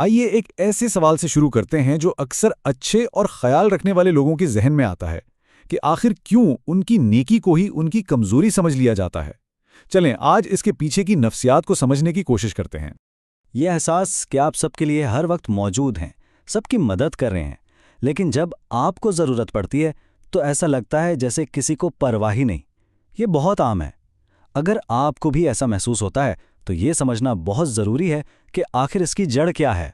آئیے ایک ایسے سوال سے شروع کرتے ہیں جو اکثر اچھے اور خیال رکھنے والے لوگوں کے ذہن میں آتا ہے کہ آخر کیوں ان کی نیکی کو ہی ان کی کمزوری سمجھ لیا جاتا ہے۔ چلیں آج اس کے پیچھے کی نفسیات کو سمجھنے کی کوشش کرتے ہیں۔ یہ احساس کہ آپ سب کے لیے ہر وقت موجود ہیں، سب کی مدد کر رہے ہیں، لیکن جب آپ کو ضرورت پڑتی ہے تو ایسا لگتا ہے جیسے کسی کو پرواہ ہی نہیں، یہ بہت عام ہے۔ اگر آپ کو بھی ایسا محسوس ہوتا ہے تو یہ سمجھنا بہت ضروری ہے کہ آخر اس کی جڑ کیا ہے۔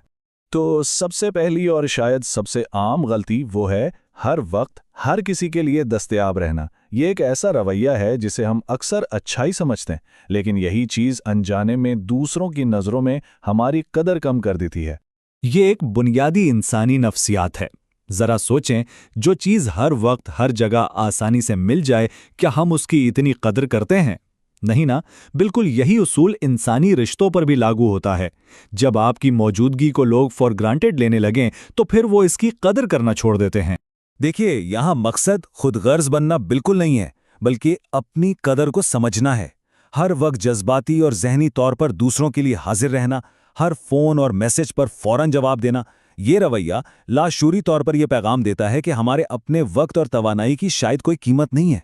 تو سب سے پہلی اور شاید سب سے عام غلطی وہ ہے ہر وقت ہر کسی کے لیے دستیاب رہنا۔ یہ ایک ایسا رویہ ہے جسے ہم اکثر اچھائی سمجھتے ہیں، لیکن یہی چیز انجانے میں دوسروں کی نظروں میں ہماری قدر کم کر دیتی ہے۔ یہ ایک بنیادی انسانی نفسیات ہے۔ ذرا سوچیں، جو چیز ہر وقت ہر جگہ آسانی سے مل جائے، کیا ہم اس کی اتنی قدر کرتے ہیں؟ نہیں نا۔ بالکل یہی اصول انسانی رشتوں پر بھی لاگو ہوتا ہے۔ جب آپ کی موجودگی کو لوگ فار گرانٹیڈ لینے لگیں تو پھر وہ اس کی قدر کرنا چھوڑ دیتے ہیں۔ دیکھیے، یہاں مقصد خود غرض بننا بالکل نہیں ہے، بلکہ اپنی قدر کو سمجھنا ہے۔ ہر وقت جذباتی اور ذہنی طور پر دوسروں کے لیے حاضر رہنا، ہر فون اور میسج پر فوراً جواب دینا، یہ رویہ لاشعوری طور پر یہ پیغام دیتا ہے کہ ہمارے اپنے وقت اور توانائی کی شاید کوئی قیمت نہیں ہے۔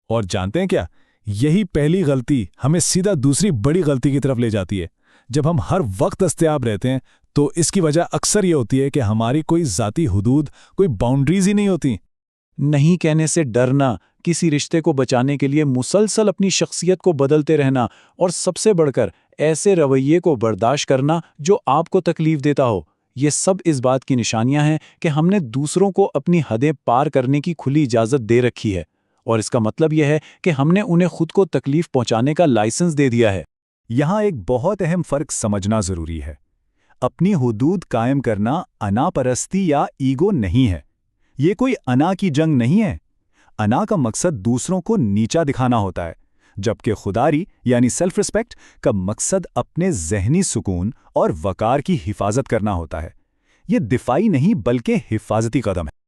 اور جانتے ہیں کیا؟ یہی پہلی غلطی ہمیں سیدھا دوسری بڑی غلطی کی طرف لے جاتی ہے۔ جب ہم ہر وقت دستیاب رہتے ہیں تو اس کی وجہ اکثر یہ ہوتی ہے کہ ہماری کوئی ذاتی حدود، کوئی باؤنڈریز ہی نہیں ہوتی۔ نہیں کہنے سے ڈرنا، کسی رشتے کو بچانے کے لیے مسلسل اپنی شخصیت کو بدلتے رہنا، اور سب سے بڑھ کر ایسے رویے کو برداشت کرنا جو آپ کو تکلیف دیتا ہو، یہ سب اس بات کی نشانیاں ہیں کہ ہم نے دوسروں کو اپنی حدیں پار کرنے کی کھلی اجازت دے رکھی ہے، اور اس کا مطلب یہ ہے کہ ہم نے انہیں خود کو تکلیف پہنچانے کا لائسنس دے دیا ہے۔ یہاں ایک بہت اہم فرق سمجھنا ضروری ہے۔ اپنی حدود قائم کرنا انا پرستی یا ایگو نہیں ہے۔ یہ کوئی انا کی جنگ نہیں ہے۔ انا کا مقصد دوسروں کو نیچا دکھانا ہوتا ہے، جبکہ خودداری یعنی سیلف ریسپیکٹ کا مقصد اپنے ذہنی سکون اور وقار کی حفاظت کرنا ہوتا ہے۔ یہ دفاعی نہیں بلکہ حفاظتی قدم ہے۔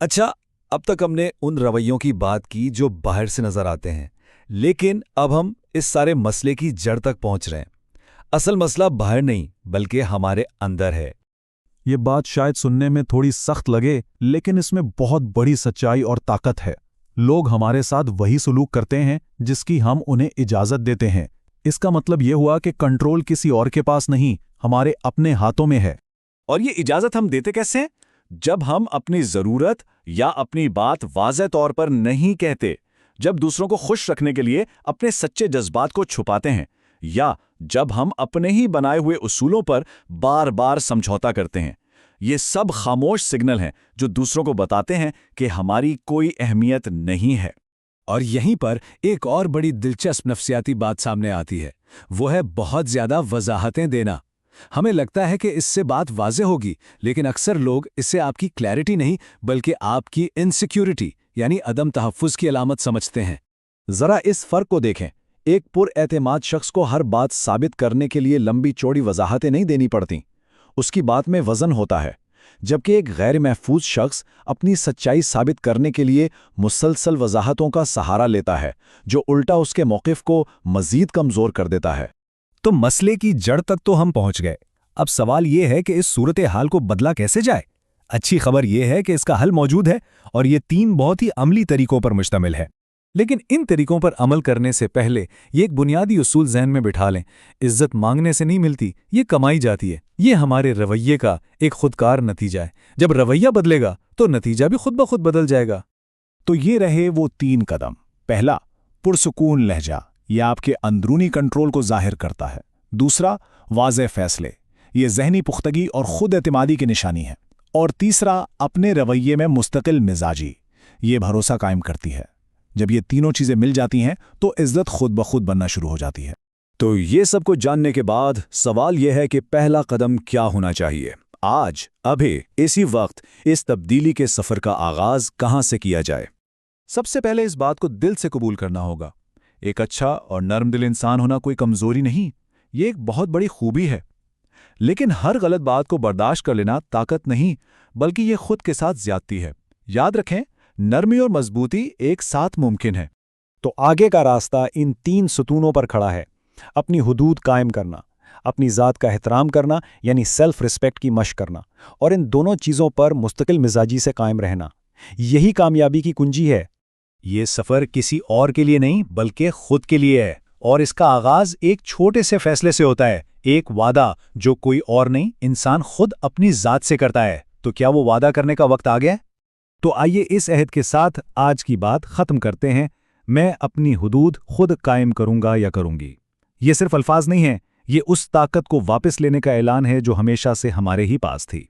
اچھا، اب تک ہم نے ان رویوں کی بات کی جو باہر سے نظر آتے ہیں، لیکن اب ہم اس سارے مسئلے کی جڑ تک پہنچ رہے ہیں۔ اصل مسئلہ باہر نہیں بلکہ ہمارے اندر ہے۔ یہ بات شاید سننے میں تھوڑی سخت لگے، لیکن اس میں بہت بڑی سچائی اور طاقت ہے۔ لوگ ہمارے ساتھ وہی سلوک کرتے ہیں جس کی ہم انہیں اجازت دیتے ہیں۔ اس کا مطلب یہ ہوا کہ کنٹرول کسی اور کے پاس نہیں، ہمارے اپنے ہاتھوں میں ہے۔ اور یہ اجازت ہم دیتے کیسے ہیں؟ جب ہم اپنی ضرورت یا اپنی بات واضح طور پر نہیں کہتے، جب دوسروں کو خوش رکھنے کے لیے اپنے سچے جذبات کو چھپاتے ہیں، یا جب ہم اپنے ہی بنائے ہوئے اصولوں پر بار بار سمجھوتا کرتے ہیں۔ یہ سب خاموش سگنل ہیں جو دوسروں کو بتاتے ہیں کہ ہماری کوئی اہمیت نہیں ہے۔ اور یہیں پر ایک اور بڑی دلچسپ نفسیاتی بات سامنے آتی ہے، وہ ہے بہت زیادہ وضاحتیں دینا۔ ہمیں لگتا ہے کہ اس سے بات واضح ہوگی، لیکن اکثر لوگ اسے آپ کی کلیئرٹی نہیں بلکہ آپ کی انسیکیورٹی یعنی عدم تحفظ کی علامت سمجھتے ہیں۔ ذرا اس فرق کو دیکھیں۔ ایک پر اعتماد شخص کو ہر بات ثابت کرنے کے لیے لمبی چوڑی وضاحتیں نہیں دینی پڑتیں، اس کی بات میں وزن ہوتا ہے، جبکہ ایک غیر محفوظ شخص اپنی سچائی ثابت کرنے کے لیے مسلسل وضاحتوں کا سہارا لیتا ہے، جو الٹا اس کے موقف کو مزید کمزور کر دیتا ہے۔ تو مسئلے کی جڑ تک تو ہم پہنچ گئے۔ اب سوال یہ ہے کہ اس صورتحال کو بدلا کیسے جائے؟ اچھی خبر یہ ہے کہ اس کا حل موجود ہے، اور یہ 3 بہت ہی عملی طریقوں پر مشتمل ہے۔ لیکن ان طریقوں پر عمل کرنے سے پہلے یہ ایک بنیادی اصول ذہن میں بٹھا لیں: عزت مانگنے سے نہیں ملتی، یہ کمائی جاتی ہے۔ یہ ہمارے رویے کا ایک خودکار نتیجہ ہے۔ جب رویہ بدلے گا تو نتیجہ بھی خود بخود بدل جائے گا۔ تو یہ رہے وہ 3 قدم۔ پہلا، پرسکون لہجہ، یہ آپ کے اندرونی کنٹرول کو ظاہر کرتا ہے۔ دوسرا، واضح فیصلے، یہ ذہنی پختگی اور خود اعتمادی کی نشانی ہے۔ اور تیسرا، اپنے رویے میں مستقل مزاجی، یہ بھروسہ قائم کرتی ہے۔ جب یہ تینوں چیزیں مل جاتی ہیں تو عزت خود بخود بننا شروع ہو جاتی ہے۔ تو یہ سب کچھ جاننے کے بعد سوال یہ ہے کہ پہلا قدم کیا ہونا چاہیے؟ آج، ابھی، اسی وقت اس تبدیلی کے سفر کا آغاز کہاں سے کیا جائے؟ سب سے پہلے اس بات کو دل سے قبول کرنا ہوگا۔ ایک اچھا اور نرم دل انسان ہونا کوئی کمزوری نہیں، یہ ایک بہت بڑی خوبی ہے۔ لیکن ہر غلط بات کو برداشت کر لینا طاقت نہیں بلکہ یہ خود کے ساتھ زیادتی ہے۔ یاد رکھیں، نرمی اور مضبوطی ایک ساتھ ممکن ہے۔ تو آگے کا راستہ ان 3 ستونوں پر کھڑا ہے: اپنی حدود قائم کرنا، اپنی ذات کا احترام کرنا یعنی سیلف ریسپیکٹ کی مشق کرنا، اور ان دونوں چیزوں پر مستقل مزاجی سے قائم رہنا، یہی کامیابی کی کنجی ہے۔ یہ سفر کسی اور کے لیے نہیں بلکہ خود کے لیے ہے، اور اس کا آغاز ایک چھوٹے سے فیصلے سے ہوتا ہے، ایک وعدہ جو کوئی اور نہیں، انسان خود اپنی ذات سے کرتا ہے۔ تو کیا وہ وعدہ کرنے کا وقت آ گیا ہے؟ تو آئیے اس عہد کے ساتھ آج کی بات ختم کرتے ہیں، میں اپنی حدود خود قائم کروں گا یا کروں گی۔ یہ صرف الفاظ نہیں ہیں، یہ اس طاقت کو واپس لینے کا اعلان ہے جو ہمیشہ سے ہمارے ہی پاس تھی۔